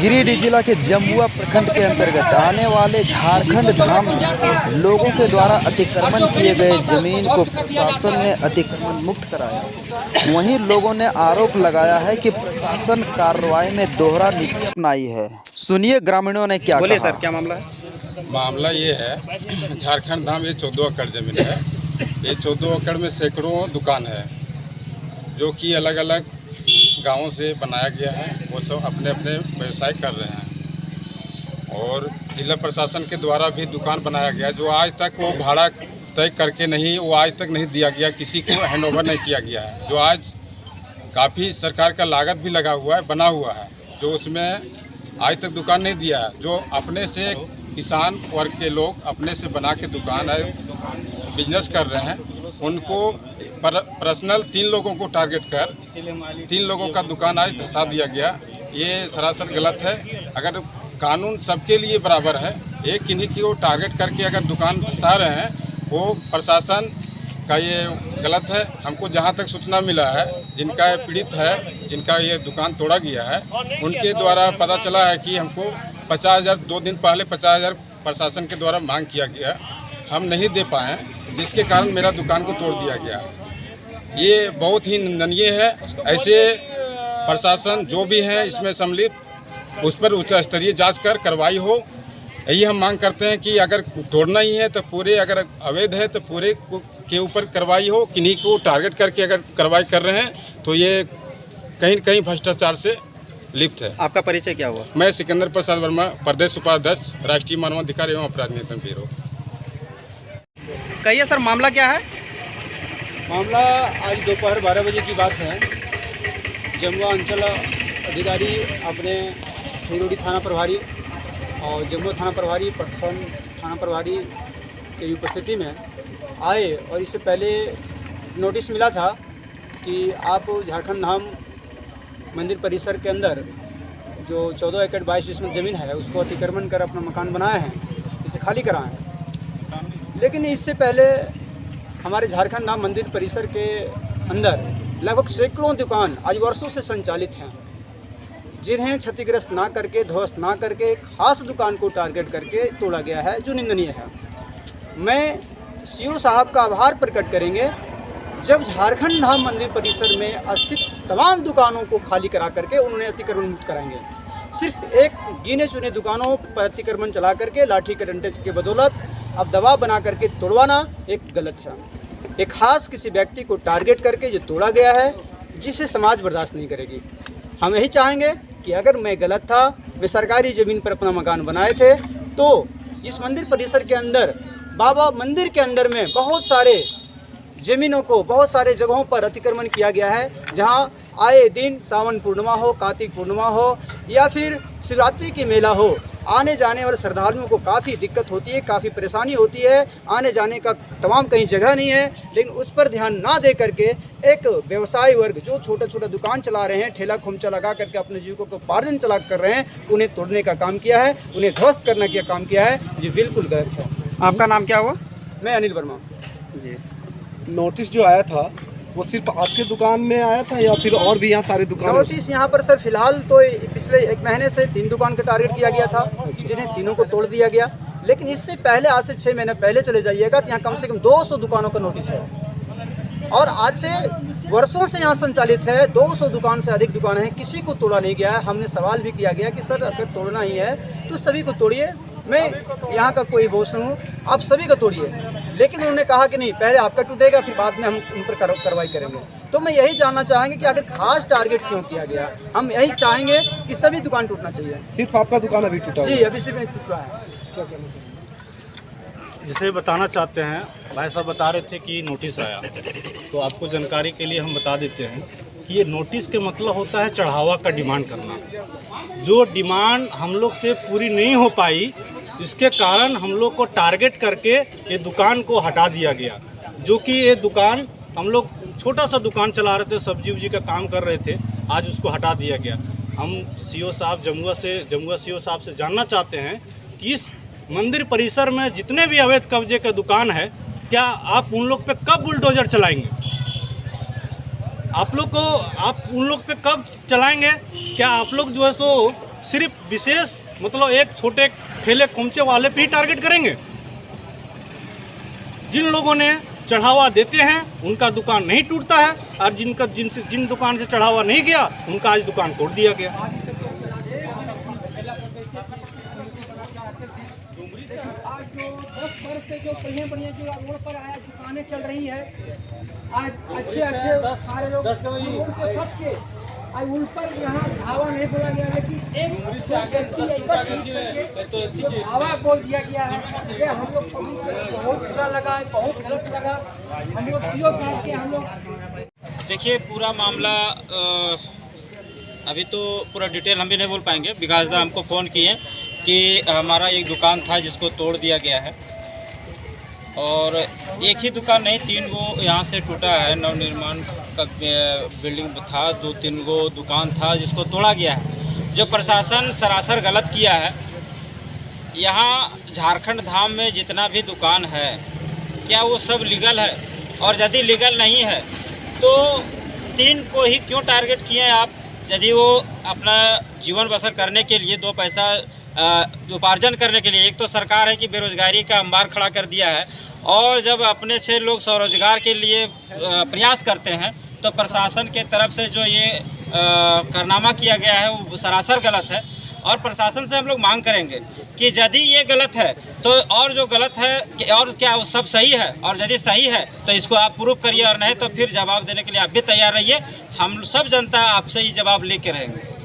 गिरिडीह जिला के जमुआ प्रखंड के अंतर्गत आने वाले झारखंड धाम में लोगों के द्वारा अतिक्रमण किए गए जमीन को प्रशासन ने अतिक्रमण मुक्त कराया। वहीं लोगों ने आरोप लगाया है कि प्रशासन कार्रवाई में दोहरा नीति अपनाई है। सुनिए ग्रामीणों ने क्या बोलिए कहा। सर, क्या मामला है? मामला ये है, झारखंड धाम ये 14 एकड़ ज़मीन है। ये 14 एकड़ में सैकड़ों दुकान है जो कि अलग अलग गांवों से बनाया गया है। वो सब अपने अपने व्यवसाय कर रहे हैं और जिला प्रशासन के द्वारा भी दुकान बनाया गया जो आज तक वो भाड़ा तय करके नहीं, वो आज तक नहीं दिया गया, किसी को हैंडओवर नहीं किया गया है। जो आज काफ़ी सरकार का लागत भी लगा हुआ है, बना हुआ है, जो उसमें आज तक दुकान नहीं दिया है। जो अपने से किसान वर्ग के लोग अपने से बना के दुकान है, बिजनेस कर रहे हैं, उनको पर्सनल 3 लोगों को टारगेट कर 3 लोगों का दुकान आज धसा दिया गया। ये सरासर गलत है। अगर कानून सबके लिए बराबर है, एक किन्हीं को टारगेट करके अगर दुकान धसा रहे हैं, वो प्रशासन का ये गलत है। हमको जहाँ तक सूचना मिला है, जिनका पीड़ित है, जिनका ये दुकान तोड़ा गया है, उनके द्वारा पता चला है कि हमको 50,000 2 दिन पहले 50,000 प्रशासन के द्वारा मांग किया गया, हम नहीं दे पाए, जिसके कारण मेरा दुकान को तोड़ दिया गया। ये बहुत ही निंदनीय है। ऐसे प्रशासन जो भी है इसमें सम्मिलित, उस पर उच्च स्तरीय जांच कर कार्रवाई हो। यही हम मांग करते हैं कि अगर तोड़ना ही है तो पूरे, अगर अवैध है तो पूरे के ऊपर कार्रवाई हो। किन्हीं को टारगेट करके अगर कार्रवाई कर रहे हैं तो ये कहीं न कहीं भ्रष्टाचार से लिप्त है। आपका परिचय क्या हुआ? मैं सिकंदर प्रसाद वर्मा, प्रदेश उपाध्यक्ष, राष्ट्रीय मानवाधिकार एवं अपराध नियंत्रण ब्यूरो। कहिए सर, मामला क्या है? मामला आज दोपहर 12 बजे की बात है। जमुआ अंचल अधिकारी अपने हिरोडी थाना प्रभारी और जमुआ थाना प्रभारी, पटसन थाना प्रभारी के उपस्थिति में आए और इससे पहले नोटिस मिला था कि आप झारखंड धाम मंदिर परिसर के अंदर जो 14 एकड़ 22 डिसमिल ज़मीन है उसको अतिक्रमण कर अपना मकान बनाए हैं, इसे खाली कराए हैं। लेकिन इससे पहले हमारे झारखंड धाम मंदिर परिसर के अंदर लगभग सैकड़ों दुकान आज वर्षों से संचालित हैं, जिन्हें क्षतिग्रस्त ना करके, ध्वस्त ना करके, खास दुकान को टारगेट करके तोड़ा गया है, जो निंदनीय है। मैं सीओ साहब का आभार प्रकट करेंगे जब झारखंड धाम मंदिर परिसर में स्थित तमाम दुकानों को खाली करा करके उन्होंने अतिक्रमण मुक्त कराएंगे। सिर्फ एक गिने चुने दुकानों पर अतिक्रमण चला करके लाठी के डंडे के बदौलत अब दबाव बना करके तोड़वाना एक गलत है। एक खास किसी व्यक्ति को टारगेट करके जो तोड़ा गया है, जिसे समाज बर्दाश्त नहीं करेगी। हम यही चाहेंगे कि अगर मैं गलत था, वे सरकारी ज़मीन पर अपना मकान बनाए थे, तो इस मंदिर परिसर के अंदर, बाबा मंदिर के अंदर में बहुत सारे ज़मीनों को बहुत सारे जगहों पर अतिक्रमण किया गया है, जहां आए दिन सावन पूर्णिमा हो, कार्तिक पूर्णिमा हो या फिर शिवरात्रि की मेला हो, आने जाने वाले श्रद्धालुओं को काफ़ी दिक्कत होती है, काफ़ी परेशानी होती है। आने जाने का तमाम कहीं जगह नहीं है, लेकिन उस पर ध्यान ना दे करके एक व्यवसाय वर्ग जो छोटा छोटा दुकान चला रहे हैं, ठेला खोमचा लगा करके अपने जीविका को उपार्जन चला कर रहे हैं, उन्हें तोड़ने का काम किया है, उन्हें ध्वस्त करने का काम किया है, जो बिल्कुल गलत है। आपका नाम क्या हुआ? मैं अनिल वर्मा जी। नोटिस जो आया था वो सिर्फ आपके दुकान में आया था या फिर और भी यहाँ सारे दुकान? नोटिस यहाँ पर सर फिलहाल तो पिछले 1 महीने से 3 दुकान का टारगेट किया गया था, जिन्हें तीनों को तोड़ दिया गया। लेकिन इससे पहले, आज से 6 महीने पहले चले जाइएगा तो यहाँ कम से कम 200 दुकानों का नोटिस है और आज से वर्षों से यहाँ संचालित है। 200 दुकान से अधिक दुकान है, किसी को तोड़ा नहीं गया है। हमने सवाल भी किया गया कि सर अगर तोड़ना ही है तो सभी को तोड़िए, मैं यहाँ का कोई बोस हूँ, आप सभी को तोड़िए। लेकिन उन्होंने कहा कि नहीं, पहले आपका टूटेगा फिर बाद में हम उन पर कार्रवाई करेंगे। तो मैं यही जानना चाहेंगे कि आखिर खास टारगेट क्यों किया गया। हम यही चाहेंगे कि सभी दुकान टूटना चाहिए। सिर्फ आपका दुकान अभी टूटा? जी, अभी सिर्फ टूटा है। क्या कहना चाहिए? जिसे बताना चाहते हैं, भाई साहब बता रहे थे कि नोटिस आया, तो आपको जानकारी के लिए हम बता देते हैं कि ये नोटिस के मतलब होता है चढ़ावा का डिमांड करना। जो डिमांड हम लोग से पूरी नहीं हो पाई, इसके कारण हम लोग को टारगेट करके ये दुकान को हटा दिया गया। जो कि ये दुकान हम लोग छोटा सा दुकान चला रहे थे, सब्जी उब्जी का काम कर रहे थे, आज उसको हटा दिया गया। हम सीओ साहब जमुआ सीओ साहब से जानना चाहते हैं कि इस मंदिर परिसर में जितने भी अवैध कब्जे का दुकान है, क्या आप उन लोग पे कब बुलडोजर चलाएंगे? आप लोग को, आप उन लोग पे कब चलाएंगे? क्या आप लोग जो है सो सिर्फ विशेष मतलब एक छोटे ठेले खोमचे वाले पे ही टारगेट करेंगे? जिन लोगों ने चढ़ावा देते हैं उनका दुकान नहीं टूटता है, और जिन दुकान से चढ़ावा नहीं गया उनका आज दुकान तोड़ दिया गया। आज जो 10 वर्ष से जो बढ़िया जो रोड पर आया दुकानें चल रही है, आज अच्छे सारे लोग रोड पर सबके आज उन पर यहाँ धावा नहीं बोला गया, लेकिन एक धावा बोल दिया गया है। ये हम लोग बहुत बुरा लगा है, बहुत गलत लगा। हम लोग के हम लोग देखिए पूरा मामला अभी तो पूरा डिटेल हम भी नहीं बोल पाएंगे। विकास दा हमको फ़ोन किए कि हमारा एक दुकान था जिसको तोड़ दिया गया है, और एक ही दुकान नहीं 3 गो यहाँ से टूटा है। नवनिर्माण का बिल्डिंग था, 2-3 गो दुकान था जिसको तोड़ा गया है, जो प्रशासन सरासर गलत किया है। यहाँ झारखंड धाम में जितना भी दुकान है क्या वो सब लीगल है? और यदि लीगल नहीं है तो 3 को ही क्यों टारगेट किए हैं आप? यदि वो अपना जीवन बसर करने के लिए 2 पैसा उपार्जन करने के लिए, एक तो सरकार है कि बेरोजगारी का अंबार खड़ा कर दिया है, और जब अपने से लोग स्वरोजगार के लिए प्रयास करते हैं तो प्रशासन के तरफ से जो ये कारनामा किया गया है वो सरासर गलत है। और प्रशासन से हम लोग मांग करेंगे कि यदि ये गलत है तो और जो गलत है और क्या वो सब सही है, और यदि सही है तो इसको आप प्रूफ करिए, और नहीं तो फिर जवाब देने के लिए आप भी तैयार रहिए। हम सब जनता आपसे ही जवाब लेके रहेंगे।